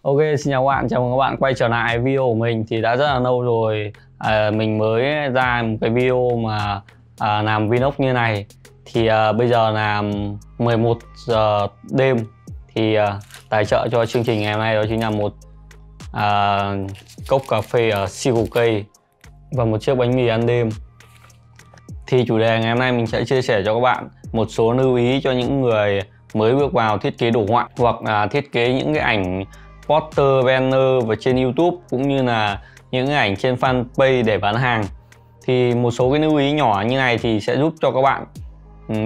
Ok, xin chào các bạn, chào mừng các bạn quay trở lại video của mình. Thì đã rất là lâu rồi mình mới ra một cái video mà làm vlog như này. Thì bây giờ là 11 giờ đêm. Thì tài trợ cho chương trình ngày hôm nay đó chính là một cốc cà phê ở Circle K và một chiếc bánh mì ăn đêm. Thì chủ đề ngày hôm nay mình sẽ chia sẻ cho các bạn một số lưu ý cho những người mới bước vào thiết kế đồ họa hoặc là thiết kế những cái ảnh poster, banner và trên YouTube, cũng như là những cái ảnh trên fanpage để bán hàng. Thì một số cái lưu ý nhỏ như này thì sẽ giúp cho các bạn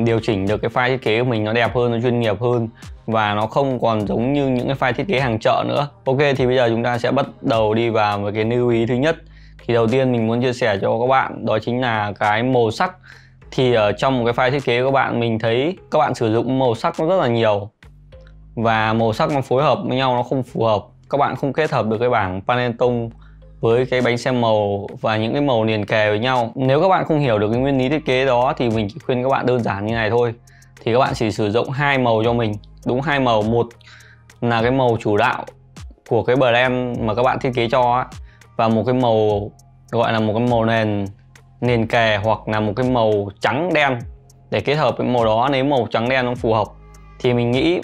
điều chỉnh được cái file thiết kế của mình nó đẹp hơn, nó chuyên nghiệp hơn và nó không còn giống như những cái file thiết kế hàng chợ nữa. Ok, thì bây giờ chúng ta sẽ bắt đầu đi vào một cái lưu ý thứ nhất. Thì đầu tiên mình muốn chia sẻ cho các bạn đó chính là cái màu sắc. Thì ở trong một cái file thiết kế của các bạn, mình thấy các bạn sử dụng màu sắc nó rất là nhiều và màu sắc nó phối hợp với nhau nó không phù hợp. Các bạn không kết hợp được cái bảng Pantone với cái bánh xem màu và những cái màu liền kề với nhau. Nếu các bạn không hiểu được cái nguyên lý thiết kế đó thì mình chỉ khuyên các bạn đơn giản như này thôi. Thì các bạn chỉ sử dụng hai màu cho mình, đúng hai màu. Một là cái màu chủ đạo của cái brand mà các bạn thiết kế cho ấy, và một cái màu gọi là một cái màu nền kề hoặc là một cái màu trắng đen để kết hợp với màu đó. Nếu màu trắng đen nó phù hợp thì mình nghĩ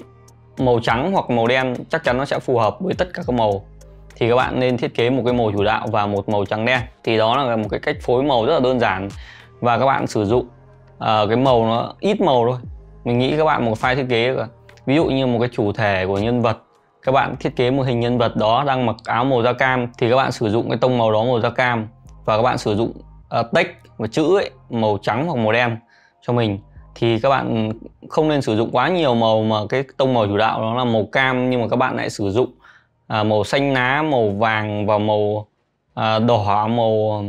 màu trắng hoặc màu đen chắc chắn nó sẽ phù hợp với tất cả các màu. Thì các bạn nên thiết kế một cái màu chủ đạo và một màu trắng đen. Thì đó là một cái cách phối màu rất là đơn giản và các bạn sử dụng cái màu nó ít màu thôi. Mình nghĩ các bạn một file thiết kế ví dụ như một cái chủ thể của nhân vật, các bạn thiết kế một hình nhân vật đó đang mặc áo màu da cam thì các bạn sử dụng cái tông màu đó màu da cam, và các bạn sử dụng text và chữ ấy, màu trắng hoặc màu đen cho mình. Thì các bạn không nên sử dụng quá nhiều màu mà cái tông màu chủ đạo đó là màu cam, nhưng mà các bạn lại sử dụng màu xanh lá, màu vàng và màu đỏ, màu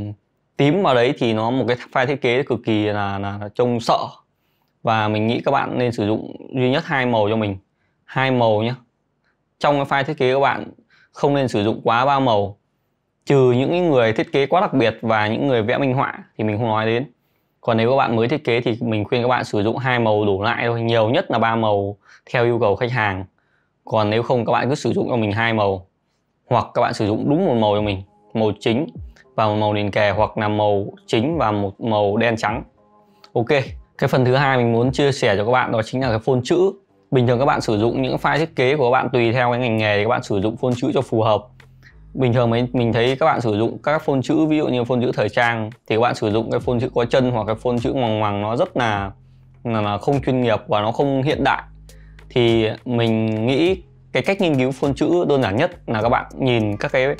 tím vào đấy thì nó một cái file thiết kế cực kỳ là trông sợ. Và mình nghĩ các bạn nên sử dụng duy nhất hai màu cho mình, hai màu nhé. Trong cái file thiết kế các bạn không nên sử dụng quá 3 màu, trừ những người thiết kế quá đặc biệt và những người vẽ minh họa thì mình không nói đến. Còn nếu các bạn mới thiết kế thì mình khuyên các bạn sử dụng hai màu đủ lại thôi, nhiều nhất là 3 màu theo yêu cầu khách hàng. Còn nếu không các bạn cứ sử dụng cho mình hai màu, hoặc các bạn sử dụng đúng một màu cho mình, màu chính và một màu liền kề, hoặc là màu chính và một màu đen trắng. Ok, cái phần thứ hai mình muốn chia sẻ cho các bạn đó chính là cái phông chữ. Bình thường các bạn sử dụng những file thiết kế của các bạn tùy theo cái ngành nghề thì các bạn sử dụng phông chữ cho phù hợp. Bình thường mình thấy các bạn sử dụng các phông chữ, ví dụ như phông chữ thời trang thì các bạn sử dụng cái phông chữ có chân hoặc cái phông chữ ngoằng ngoằng, nó rất là không chuyên nghiệp và nó không hiện đại. Thì mình nghĩ cái cách nghiên cứu phông chữ đơn giản nhất là các bạn nhìn các cái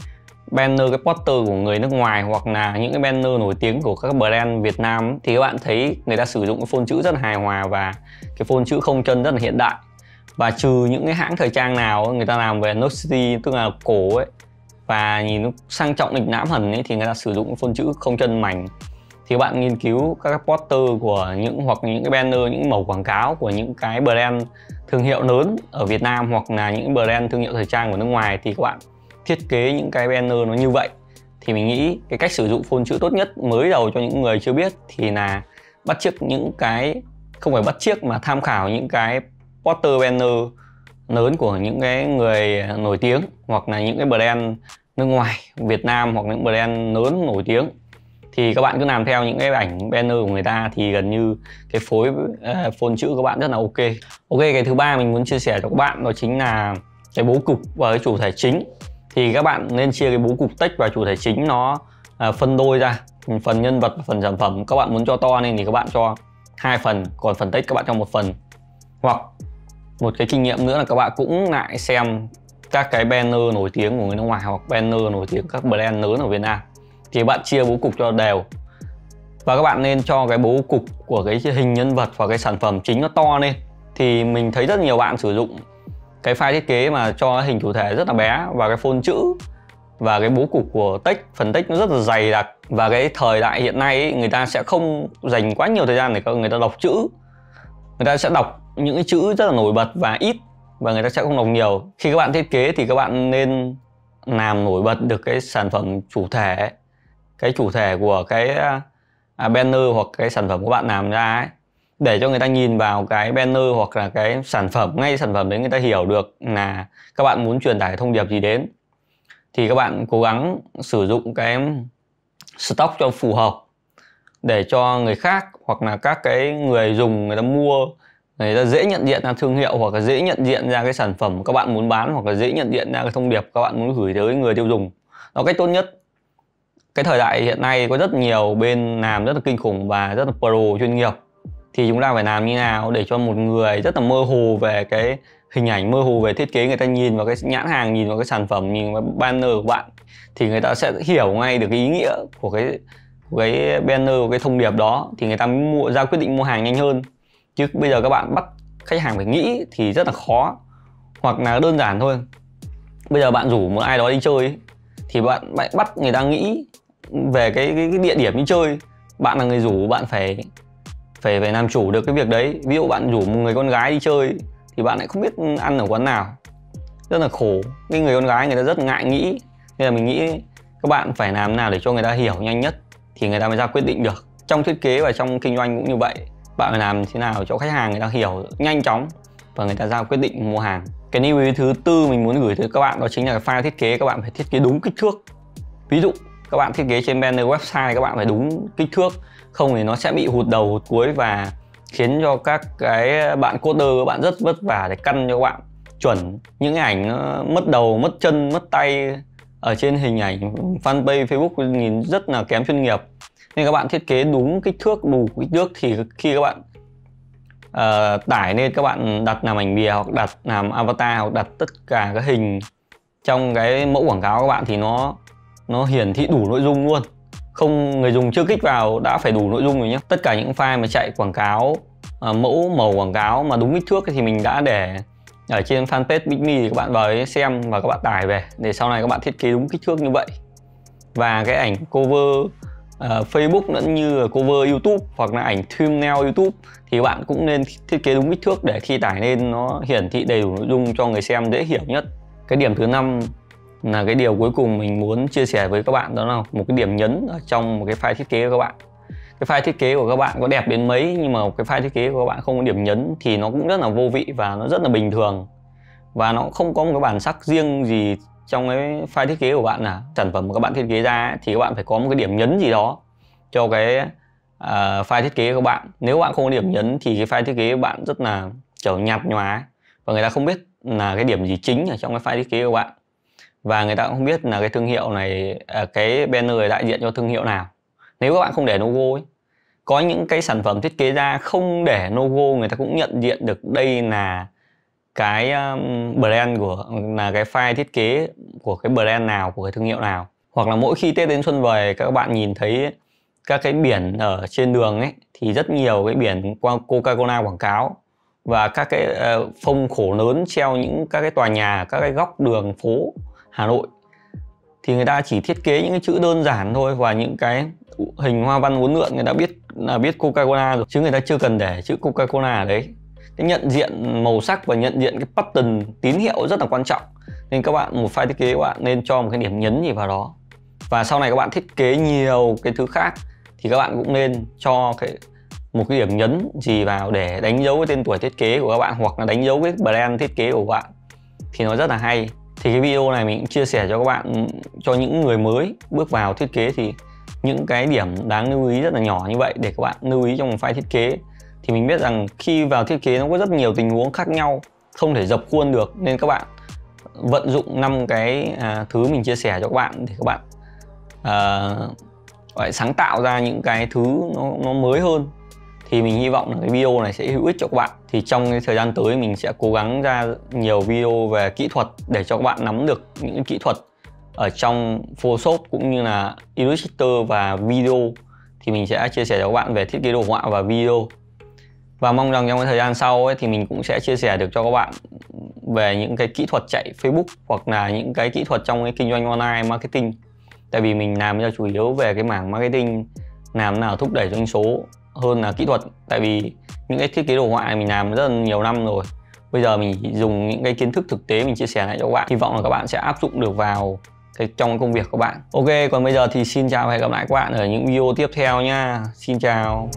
banner, cái poster của người nước ngoài hoặc là những cái banner nổi tiếng của các brand Việt Nam thì các bạn thấy người ta sử dụng cái phông chữ rất là hài hòa và cái phông chữ không chân rất là hiện đại. Và trừ những cái hãng thời trang nào người ta làm về notch, tức là cổ ấy, và nhìn nó sang trọng lịch lãm hẳn ấy, thì người ta sử dụng phông chữ không chân mảnh. Thì các bạn nghiên cứu các cái poster của hoặc những cái banner, những mẫu quảng cáo của những cái brand thương hiệu lớn ở Việt Nam hoặc là những brand thương hiệu thời trang của nước ngoài thì các bạn thiết kế những cái banner nó như vậy. Thì mình nghĩ cái cách sử dụng phông chữ tốt nhất mới đầu cho những người chưa biết thì là bắt chước những cái, không phải bắt chước mà tham khảo những cái poster banner lớn của những cái người nổi tiếng hoặc là những cái brand nước ngoài Việt Nam hoặc những brand lớn nổi tiếng. Thì các bạn cứ làm theo những cái ảnh banner của người ta thì gần như cái phối phông chữ các bạn rất là ok. Ok, cái thứ ba mình muốn chia sẻ cho các bạn đó chính là cái bố cục và cái chủ thể chính. Thì các bạn nên chia cái bố cục text và chủ thể chính nó phân đôi ra, phần nhân vật và phần sản phẩm. Các bạn muốn cho to lên thì các bạn cho hai phần, còn phần text các bạn cho một phần. Hoặc một cái kinh nghiệm nữa là các bạn cũng lại xem các cái banner nổi tiếng của người nước ngoài hoặc banner nổi tiếng các brand lớn ở Việt Nam thì bạn chia bố cục cho đều. Và các bạn nên cho cái bố cục của cái hình nhân vật và cái sản phẩm chính nó to lên. Thì mình thấy rất nhiều bạn sử dụng cái file thiết kế mà cho hình chủ thể rất là bé và cái phông chữ và cái bố cục của text, phần text nó rất là dày đặc. Và cái thời đại hiện nay ấy, người ta sẽ không dành quá nhiều thời gian để người ta đọc chữ. Người ta sẽ đọc những cái chữ rất là nổi bật và ít, và người ta sẽ không đọc nhiều. Khi các bạn thiết kế thì các bạn nên làm nổi bật được cái sản phẩm chủ thể, cái chủ thể của cái banner hoặc cái sản phẩm của bạn làm ra ấy. để cho người ta nhìn vào cái banner hoặc là cái sản phẩm, ngay sản phẩm đấy người ta hiểu được là các bạn muốn truyền tải thông điệp gì đến. Thì các bạn cố gắng sử dụng cái stock cho phù hợp để cho người khác hoặc là các cái người dùng người ta mua, người ta dễ nhận diện ra thương hiệu, hoặc là dễ nhận diện ra cái sản phẩm các bạn muốn bán, hoặc là dễ nhận diện ra cái thông điệp các bạn muốn gửi tới người tiêu dùng. Đó cách tốt nhất. Cái thời đại hiện nay có rất nhiều bên làm rất là kinh khủng và rất là pro chuyên nghiệp, thì chúng ta phải làm như nào để cho một người rất là mơ hồ về cái hình ảnh, mơ hồ về thiết kế, người ta nhìn vào cái nhãn hàng, nhìn vào cái sản phẩm, nhìn vào banner của bạn thì người ta sẽ hiểu ngay được cái ý nghĩa của cái banner, của cái thông điệp đó, thì người ta mới ra quyết định mua hàng nhanh hơn. Chứ bây giờ các bạn bắt khách hàng phải nghĩ thì rất là khó. Hoặc là đơn giản thôi, bây giờ bạn rủ một ai đó đi chơi ấy, thì bạn bắt người ta nghĩ về cái địa điểm đi chơi. Bạn là người rủ, bạn phải làm chủ được cái việc đấy. Ví dụ bạn rủ một người con gái đi chơi thì bạn lại không biết ăn ở quán nào, rất là khổ. Cái người con gái người ta rất ngại nghĩ, nên là mình nghĩ các bạn phải làm nào để cho người ta hiểu nhanh nhất thì người ta mới ra quyết định được. Trong thiết kế và trong kinh doanh cũng như vậy, bạn phải làm thế nào cho khách hàng người ta hiểu nhanh chóng và người ta ra quyết định mua hàng. Cái lưu ý thứ tư mình muốn gửi tới các bạn đó chính là cái file thiết kế. Các bạn phải thiết kế đúng kích thước. Ví dụ các bạn thiết kế trên banner website, các bạn phải đúng kích thước, không thì nó sẽ bị hụt đầu hụt cuối và khiến cho các cái bạn coder các bạn rất vất vả để căn cho các bạn chuẩn. Những cái ảnh nó mất đầu, mất chân, mất tay ở trên hình ảnh fanpage Facebook nhìn rất là kém chuyên nghiệp. Nên các bạn thiết kế đúng kích thước, đủ kích thước thì khi các bạn tải lên, các bạn đặt làm ảnh bìa hoặc đặt làm avatar hoặc đặt tất cả các hình trong cái mẫu quảng cáo các bạn thì nó hiển thị đủ nội dung luôn. Không, người dùng chưa kích vào đã phải đủ nội dung rồi nhé. Tất cả những file mà chạy quảng cáo, mẫu màu quảng cáo mà đúng kích thước thì mình đã để ở trên fanpage Bigme, thì các bạn vào ấy xem và các bạn tải về để sau này các bạn thiết kế đúng kích thước như vậy. Và cái ảnh cover Facebook lẫn như cover YouTube hoặc là ảnh thumbnail YouTube thì bạn cũng nên thiết kế đúng kích thước để khi tải lên nó hiển thị đầy đủ nội dung cho người xem dễ hiểu nhất. Cái điểm thứ 5 là cái điều cuối cùng mình muốn chia sẻ với các bạn, đó là một cái điểm nhấn ở trong một cái file thiết kế của các bạn. Cái file thiết kế của các bạn có đẹp đến mấy nhưng mà cái file thiết kế của các bạn không có điểm nhấn thì nó cũng rất là vô vị và nó rất là bình thường, và nó không có một cái bản sắc riêng gì trong cái file thiết kế của bạn. Là sản phẩm mà các bạn thiết kế ra ấy, thì các bạn phải có một cái điểm nhấn gì đó cho cái file thiết kế của bạn. Nếu bạn không có điểm nhấn thì cái file thiết kế của bạn rất là kiểu nhạt nhòa và người ta không biết là cái điểm gì chính ở trong cái file thiết kế của bạn, và người ta cũng không biết là cái thương hiệu này, cái banner này đại diện cho thương hiệu nào. Nếu các bạn không để logo ấy, có những cái sản phẩm thiết kế ra không để logo, người ta cũng nhận diện được đây là cái brand của, là cái file thiết kế của cái brand nào, của cái thương hiệu nào. Hoặc là mỗi khi Tết đến xuân về, các bạn nhìn thấy các cái biển ở trên đường ấy thì rất nhiều cái biển Coca-Cola quảng cáo và các cái phông khổ lớn treo những các cái tòa nhà, các cái góc đường phố Hà Nội, thì người ta chỉ thiết kế những cái chữ đơn giản thôi và những cái hình hoa văn uốn lượn, người ta biết là biết Coca-Cola rồi, chứ người ta chưa cần để chữ Coca-Cola ở đấy. Cái nhận diện màu sắc và nhận diện cái pattern tín hiệu rất là quan trọng, nên các bạn một file thiết kế các bạn nên cho một cái điểm nhấn gì vào đó. Và sau này các bạn thiết kế nhiều cái thứ khác thì các bạn cũng nên cho một cái điểm nhấn gì vào để đánh dấu cái tên tuổi thiết kế của các bạn, hoặc là đánh dấu cái brand thiết kế của bạn, thì nó rất là hay. Thì cái video này mình cũng chia sẻ cho các bạn, cho những người mới bước vào thiết kế, thì những cái điểm đáng lưu ý rất là nhỏ như vậy để các bạn lưu ý trong một file thiết kế. Thì mình biết rằng khi vào thiết kế nó có rất nhiều tình huống khác nhau, không thể dập khuôn được, nên các bạn vận dụng 5 cái thứ mình chia sẻ cho các bạn để các bạn sáng tạo ra những cái thứ nó mới hơn. Thì mình hy vọng là cái video này sẽ hữu ích cho các bạn. Thì trong cái thời gian tới mình sẽ cố gắng ra nhiều video về kỹ thuật để cho các bạn nắm được những kỹ thuật ở trong Photoshop cũng như là Illustrator và video. Thì mình sẽ chia sẻ cho các bạn về thiết kế đồ họa và video. Và mong rằng trong cái thời gian sau ấy, thì mình cũng sẽ chia sẻ được cho các bạn về những cái kỹ thuật chạy Facebook hoặc là những cái kỹ thuật trong cái kinh doanh online marketing. Tại vì mình làm cho chủ yếu về cái mảng marketing, làm nào thúc đẩy doanh số hơn là kỹ thuật. Tại vì những cái thiết kế đồ họa này mình làm rất là nhiều năm rồi. Bây giờ mình dùng những cái kiến thức thực tế mình chia sẻ lại cho các bạn. Hy vọng là các bạn sẽ áp dụng được vào trong công việc của bạn. Ok, còn bây giờ thì xin chào và hẹn gặp lại các bạn ở những video tiếp theo nha. Xin chào.